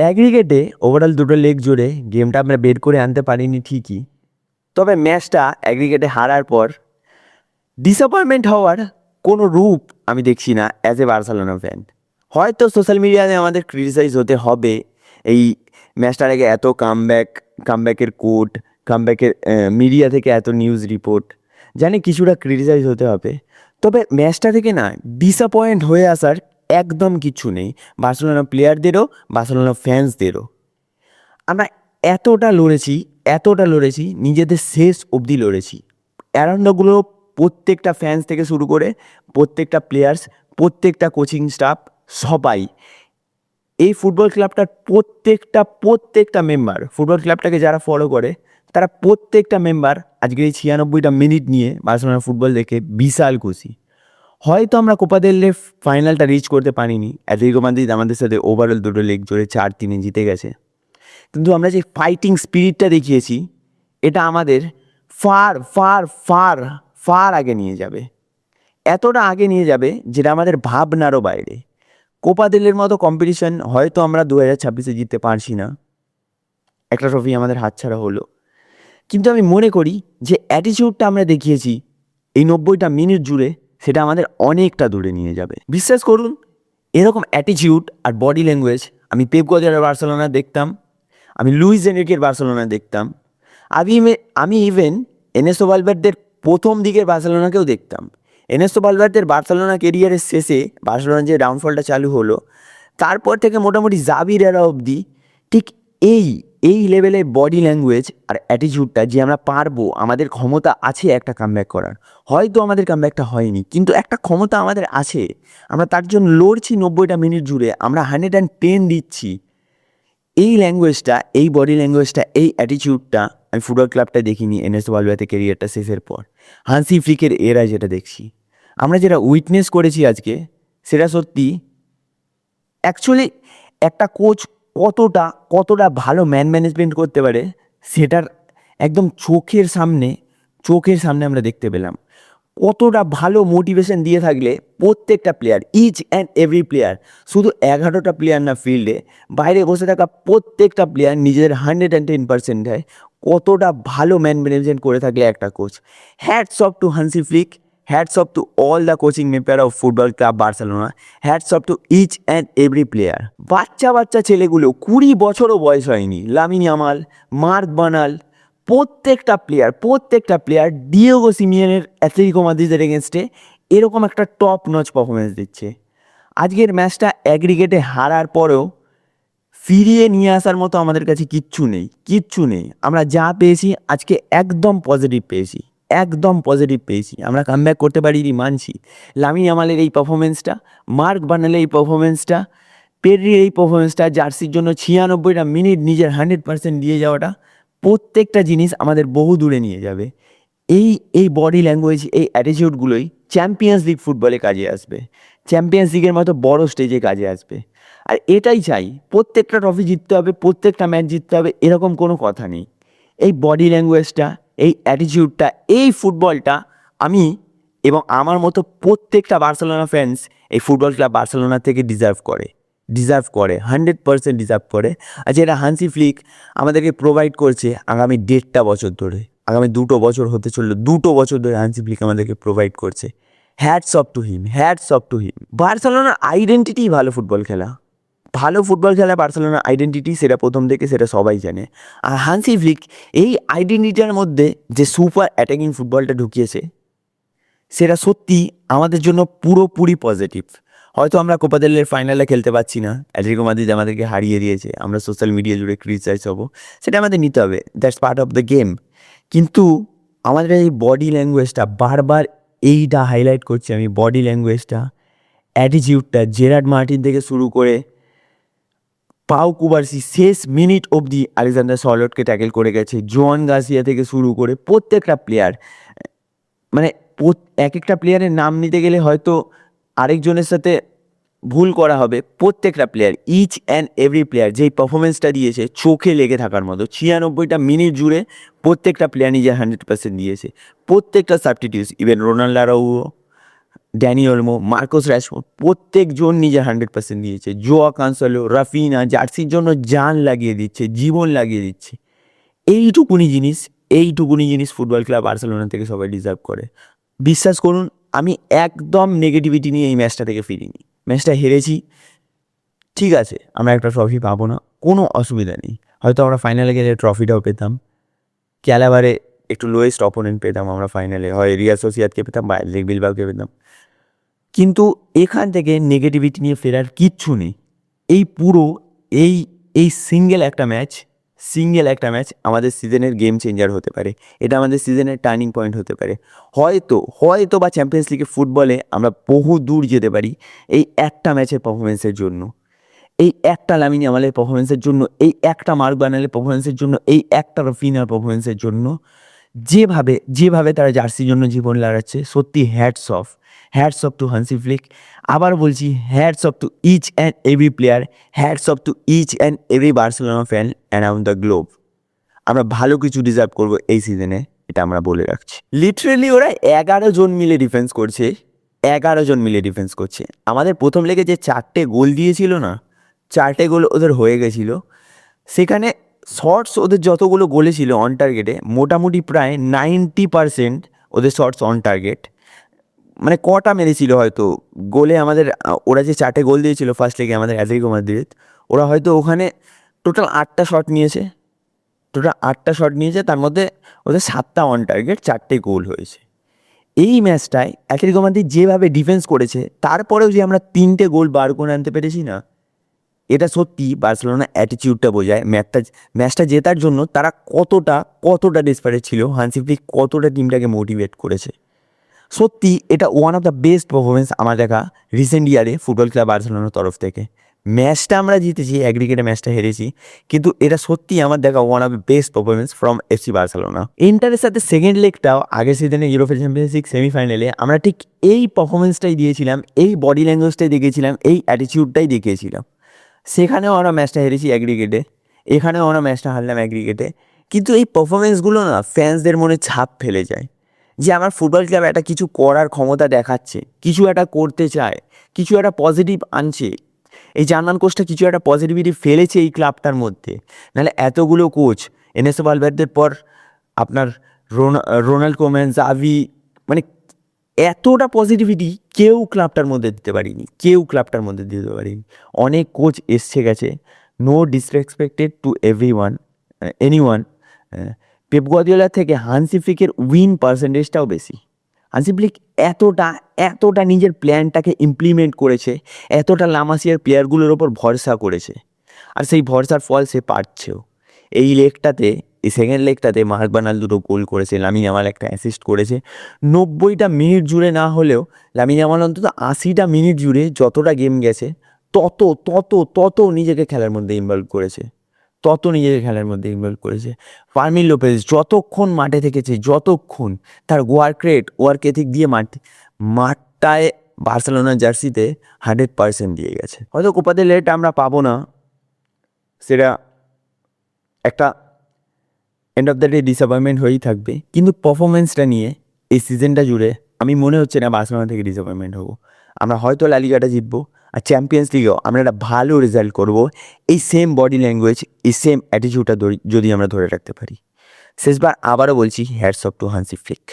অ্যাগ্রিগেটে overall দুটো leg জুড়ে গেমটা আমরা বের করে আনতে পারিনি ঠিকই, তবে ম্যাচটা অ্যাগ্রিগেটে হারার পর ডিসঅ্যাপয়েন্টমেন্ট হওয়ার কোনো রূপ আমি দেখছি না অ্যাজ এ বার্সেলোনা ফ্যান। হয়তো সোশ্যাল মিডিয়াতে আমাদের ক্রিটিসাইজ হতে হবে, এই ম্যাচটার আগে এত কামব্যাকের কোড, কামব্যাকের মিডিয়া থেকে এত নিউজ রিপোর্ট, জানি কিছুটা ক্রিটিসাইজ হতে হবে। তবে ম্যাচটা থেকে না ডিসঅ্যাপয়েন্ট হয়ে আসার একদম কিছু নেই, বার্সেলোনা প্লেয়ারদেরও বার্সেলোনা ফ্যান্সদেরও। আমরা এতটা লড়েছি নিজেদের শেষ অবধি লড়েছি। অ্যারাউন্ডগুলো প্রত্যেকটা ফ্যান্স থেকে শুরু করে প্রত্যেকটা প্লেয়ার্স, প্রত্যেকটা কোচিং স্টাফ, সবাই এই ফুটবল ক্লাবটার প্রত্যেকটা মেম্বার, ফুটবল ক্লাবটাকে যারা ফলো করে তারা প্রত্যেকটা মেম্বার আজকের এই 96টা মিনিট নিয়ে বার্সেলোনা ফুটবল দেখে বিশাল খুশি। হয়তো আমরা কোপা দেল রে ফাইনালটা রিচ করতে পারিনি, অ্যাটলেটিকো মাদ্রিদ আমাদের সাথে ওভারঅল দুটো লেগ জোরে 4-3 জিতে গেছে, কিন্তু আমরা যে ফাইটিং স্পিরিটটা দেখিয়েছি এটা আমাদের ফার ফার ফার ফার আগে নিয়ে যাবে, এতটা আগে নিয়ে যাবে যেটা আমাদের ভাবনারও বাইরে। কোপা দেলের মতো কম্পিটিশন হয়তো আমরা 2026-এ জিততে পারছি না, একটা ট্রফি আমাদের হাতছাড়া হলো, কিন্তু আমি মনে করি যে অ্যাটিটিউডটা আমরা দেখিয়েছি এই 90টা মিনিট জুড়ে সেটা আমাদের অনেকটা দূরে নিয়ে যাবে। বিশ্বাস করুন, এরকম অ্যাটিটিউড আর বডি ল্যাঙ্গুয়েজ আমি পেপ গার্দিওলার বার্সেলোনা দেখতাম, আমি লুইস এনরিকের বার্সেলোনা দেখতাম, আমি ইভেন এনেস্টো ভালভার্দের প্রথম দিকের বার্সেলোনাকেও দেখতাম। এনেস্টো ভালভার্দের বার্সেলোনা কেরিয়ারের শেষে বার্সেলোনার যে ডাউনফলটা চালু হলো, তারপর থেকে মোটামুটি জাভির এরা অবধি ঠিক এই লেভেলের বডি ল্যাঙ্গুয়েজ আর অ্যাটিটিউডটা যে আমরা পারবো, আমাদের ক্ষমতা আছে একটা কামব্যাক করার। হয়তো আমাদের কামব্যাকটা হয়নি, কিন্তু একটা ক্ষমতা আমাদের আছে, আমরা তার জন্য লড়ছি 90টা মিনিট জুড়ে, আমরা 110 দিচ্ছি। এই ল্যাঙ্গুয়েজটা, এই বডি ল্যাঙ্গুয়েজটা, এই অ্যাটিটিউডটা আমি ফুটবল ক্লাবটা দেখিনি এনেস্টো ভালভার্দের ক্যারিয়ারটা শেষের পর। হান্সি ফ্লিকের এরা যেটা দেখছি, আমরা যেটা উইটনেস করেছি আজকে, সেটা সত্যি অ্যাকচুয়ালি একটা কোচ কতটা ভালো ম্যানেজমেন্ট করতে পারে সেটার একদম চোখের সামনে আমরা দেখতে পেলাম। কতটা ভালো মোটিভেশন দিয়ে থাকলে প্রত্যেকটা player, each and every player, শুধু 11টা প্লেয়ার না, ফিল্ডে বাইরে বসে থাকা প্রত্যেকটা প্লেয়ার নিজেদের 110% দেয়। কতটা ভালো ম্যানেজমেন্ট করে থাকলে একটা coach. Hats off to Hansi Flick, hats off to all the coaching member of football club Barcelona, hats off to each and every player. বাচ্চা ছেলেগুলো, 20 বছরও বয়স হয়নি, লামিন ইয়ামাল, মার্ক বার্নাল, প্রত্যেকটা প্লেয়ার ডিয়েগো সিমিওনের অ্যাটলেটিকো মাদ্রিদের এগেনস্টে এরকম একটা টপ নচ পারফরমেন্স দিচ্ছে। আজকের ম্যাচটা অ্যাগ্রিগেটে হারার পরেও ফিরিয়ে নিয়ে আসার মতো আমাদের কাছে কিচ্ছু নেই। আমরা যা পেয়েছি আজকে একদম পজিটিভ পেয়েছি। আমরা কামব্যাক করতে পারিনি, মানছি। লামিন ইয়ামালের এই পারফরমেন্সটা, মার্ক বার্নালের এই পারফরমেন্সটা, পেড্রির এই পারফরমেন্সটা, জার্সির জন্য 96টা মিনিট নিজের 100% দিয়ে যাওয়াটা, প্রত্যেকটা জিনিস আমাদের বহু দূরে নিয়ে যাবে। এই বডি ল্যাঙ্গুয়েজ, এই অ্যাটিটিউডগুলোই চ্যাম্পিয়ন্স লিগ ফুটবলে কাজে আসবে, চ্যাম্পিয়ন্স লিগের মতো বড় স্টেজে কাজে আসবে। আর এটাই চাই, প্রত্যেকটা ট্রফি জিততে হবে, প্রত্যেকটা ম্যাচ জিততে হবে, এরকম কোনো কথা নেই। এই বডি ল্যাঙ্গুয়েজটা, এই অ্যাটিটিউডটা, এই ফুটবলটা আমি এবং আমার মতো প্রত্যেকটা বার্সেলোনা ফ্যান্স এই ফুটবল ক্লাব বার্সেলোনা থেকে ডিজার্ভ করে 100% ডিজার্ভ করে। আর যেটা হান্সি ফ্লিক আমাদেরকে প্রোভাইড করছে আগামী 1.5 বছর ধরে, আগামী 2 বছর হতে চললো, 2 বছর ধরে হান্সি ফ্লিক আমাদেরকে প্রোভাইড করছে। Hats off to him. বার্সেলোনার আইডেন্টিটি ভালো ফুটবল খেলা বার্সেলোনার আইডেন্টিটি, সেটা প্রথম থেকে সেটা সবাই জানে। আর হান্সি ফ্লিক এই আইডেন্টিটির মধ্যে যে সুপার অ্যাটাকিং ফুটবলটা ঢুকিয়েছে, সেটা সত্যি আমাদের জন্য পুরোপুরি পজিটিভ। হয়তো আমরা কোপা দেল রের ফাইনালে খেলতে পারছি না, অ্যাটলেটিকো মাদ্রিদ আমাদেরকে হারিয়ে দিয়েছে, আমরা সোশ্যাল মিডিয়া জুড়ে ক্রিটিসাইজ হবো, সেটা আমাদের নিতে হবে, that's part of the game. কিন্তু আমাদের এই বডি ল্যাঙ্গুয়েজটা, বারবার এইটা হাইলাইট করছি আমি, বডি ল্যাঙ্গুয়েজটা, অ্যাটিটিউডটা, জেরার্ড মার্টিন থেকে শুরু করে পাউ কুবার্সি শেষ মিনিট অবধি আলেকজান্ডার সলটকে ট্যাকেল করে গেছে, জোয়ান গার্সিয়া থেকে শুরু করে প্রত্যেকটা প্লেয়ার, মানে এক একটা প্লেয়ারের নাম নিতে গেলে হয়তো আরেকজনের সাথে ভুল করা হবে। প্রত্যেকটা player, each and every player যেই পারফরমেন্সটা দিয়েছে চোখে লেগে থাকার মতো, 96টা মিনিট জুড়ে প্রত্যেকটা প্লেয়ার নিজের 100% দিয়েছে। প্রত্যেকটা substitutes, even Ronald Araujo, Dani Olmo, Marcus Rashford প্রত্যেকজন নিজের 100% দিয়েছে। জোয়া কানসেলো, রাফিনা জার্সির জন্য জান লাগিয়ে দিচ্ছে, জীবন লাগিয়ে দিচ্ছে। এইটুকুনি জিনিস ফুটবল ক্লাব বার্সেলোনা থেকে সবাই ডিজার্ভ করে। বিশ্বাস করুন, আমি একদম নেগেটিভিটি নিয়ে এই ম্যাচটা থেকে ফিরিনি। ম্যাচটা হেরেছি, ঠিক আছে, আমরা একটা ট্রফি পাবো না, কোনো অসুবিধা নেই। হয়তো আমরা ফাইনালে গেলে ট্রফিটাও পেতাম, ক্যালাবারে একটু লোয়েস্ট অপোনেন্ট পেতাম আমরা ফাইনালে, হয় রিয়াল সোসিয়াদকে পেতাম বা অ্যাথলেটিক বিলবাওকে পেতাম। কিন্তু এখান থেকে নেগেটিভিটি নিয়ে ফেরার কিচ্ছু নেই। এই পুরো এই এই সিঙ্গেল একটা ম্যাচ আমাদের সিজনের গেম চেঞ্জার হতে পারে। এটা আমাদের সিজনের টার্নিং পয়েন্ট হতে পারে। হয়তো বা চ্যাম্পিয়ন্স লিগের ফুটবলে আমরা বহু দূর যেতে পারি এই একটা ম্যাচের পারফরমেন্সের জন্য, এই একটা লামিন ইয়ামালের পারফরমেন্সের জন্য, এই একটা মার্ক বার্নালের পারফরমেন্সের জন্য, এই একটা রফিনার পারফরমেন্সের জন্য। যেভাবে তারা জার্সির জন্য জীবন লাগাচ্ছে, সত্যি hats off to Hansi Flick. আবার বলছি, hats off to each and every player, hats off to each and every Barcelona fan around the globe. আমরা ভালো কিছু ডিজার্ভ করবো এই সিজনে, এটা আমরা বলে রাখছি। লিটারেলি ওরা 11 জন মিলে ডিফেন্স করছে। আমাদের প্রথম লেগে যে 4টে গোল দিয়েছিল না, 4টে গোল ওদের হয়ে গেছিলো। সেখানে শর্টস ওদের যতগুলো গোলে ছিল অন টার্গেটে, মোটামুটি প্রায় 90% ওদের শর্টস অন টার্গেট। মানে কটা মেরেছিল হয়তো গোলে আমাদের, ওরা যে 4টে গোল দিয়েছিল ফার্স্ট লেগে আমাদের অ্যাথলেটিকো মাদ্রিদ, ওরা হয়তো ওখানে টোটাল 8টা শট নিয়েছে, তার মধ্যে ওদের 7টা অন টার্গেট, 4টে গোল হয়েছে। এই ম্যাচটায় অ্যাথলেটিকো মাদ্রিদ যেভাবে ডিফেন্স করেছে, তারপরেও যে আমরা 3টে গোল বার করে আনতে পেরেছি না, এটা সত্যি বার্সেলোনা অ্যাটিটিউডটা বোঝায়। ম্যাচটা জেতার জন্য তারা কতটা ডেসপারেট ছিল, হান্সি ফ্লিক কতটা টিমটাকে মোটিভেট করেছে। সত্যি এটা one of the best performance আমার দেখা রিসেন্ট ইয়ারে ফুটবল ক্লাব বার্সেলোনার তরফ থেকে। ম্যাচটা আমরা জিতেছি, অ্যাগ্রিগেটে ম্যাচটা হেরেছি, কিন্তু এটা সত্যি আমার দেখা one of the best performance from FC Barcelona. ইন্টারের সাথে সেকেন্ড লেগটাও আগের সিজনে ইউরোপা চ্যাম্পিয়ন্স লিগ সেমিফাইনালে আমরা ঠিক এই পারফরমেন্সটাই দিয়েছিলাম, এই বডি ল্যাঙ্গুয়েজটাই দেখিয়েছিলাম, এই অ্যাটিটিউডটাই দেখিয়েছিলাম। সেখানেও আমরা ম্যাচটা হেরেছি অ্যাগ্রিগেটে, এখানেও আমরা ম্যাচটা হারলাম অ্যাগ্রিগেটে। কিন্তু এই পারফরমেন্সগুলো না ফ্যান্সদের মনে ছাপ ফেলে যায়, যে আমার ফুটবল ক্লাব একটা কিছু করার ক্ষমতা দেখাচ্ছে, কিছু একটা করতে চায়, কিছু একটা পজিটিভ আনছে। এই জার্মান কোচটা কিছু একটা পজিটিভিটি ফেলেছে এই ক্লাবটার মধ্যে। নাহলে এতগুলো কোচ, এনএসও ভালভার্দের পর আপনার রোনাল্ড কোম্যান, জাভি, মানে এতটা পজিটিভিটি কেউ ক্লাবটার মধ্যে দিতে পারিনি। অনেক কোচ এসছে গেছে, no disrespected to anyone. Pep Guardiola থেকে হান্সি ফ্লিকের উইন পার্সেন্টেজটাও বেশি। হান্সি ফ্লিক এতটা নিজের প্ল্যানটাকে ইমপ্লিমেন্ট করেছে, এতটা লামাসিয়ার প্লেয়ারগুলোর ওপর ভরসা করেছে, আর সেই ভরসার ফল সে পাচ্ছেও। এই সেকেন্ড লেগটাতে মার্ক বার্নাল 2টো গোল করেছে, লামিন ইয়ামাল একটা অ্যাসিস্ট করেছে। 90টা মিনিট জুড়ে না হলেও লামিন ইয়ামাল অন্তত 80টা মিনিট জুড়ে যতটা গেম গেছে তত নিজেকে খেলার মধ্যে ইনভলভ করেছে। ফার্মিন লোপেজ যতক্ষণ মাঠে থেকেছে, তার ওয়ার্ক এথিক দিয়ে মাঠটায় বার্সেলোনা জার্সিতে 100% দিয়ে গেছে। হয়তো কোপা দেল রেটা আমরা পাবো না, সেটা একটা end of the day disappointment হয়েই থাকবে, কিন্তু পারফরমেন্সটা নিয়ে এই সিজনটা জুড়ে আমি মনে হচ্ছে না বার্সেলোনা থেকে ডিসঅ্যাপয়েন্টমেন্ট হবো। আমরা হয়তো লা লিগাটা জিতবো, আর চ্যাম্পিয়ন্স লিগেও আমরা একটা ভালো রেজাল্ট করবো, এই সেম বডি ল্যাঙ্গুয়েজ, এই সেম অ্যাটিটিউডটা যদি আমরা ধরে রাখতে পারি। শেষবার আবারও বলছি, hats off to Hansi Flick.